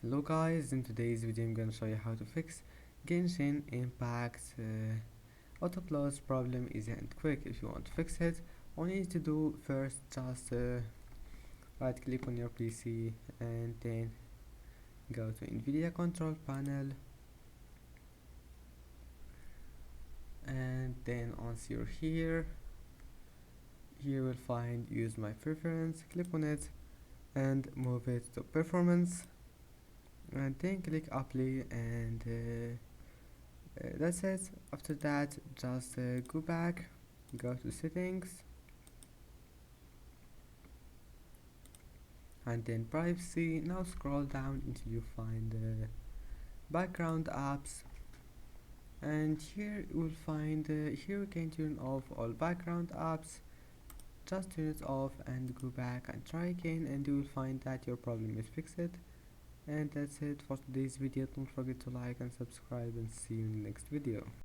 Hello guys, in today's video I'm gonna show you how to fix Genshin Impact's auto close problem easy and quick. If you want to fix it, all you need to do first just right click on your PC and then go to NVIDIA control panel, and then once you're here you will find use my preference. Click on it and move it to performance, and then click apply, and that's it. After that, just go back, go to settings, and then privacy. Now scroll down until you find background apps, and here you will find here you can turn off all background apps. Just turn it off and go back and try again, and you will find that your problem is fixed. And that's it for today's video. Don't forget to like and subscribe, and see you in the next video.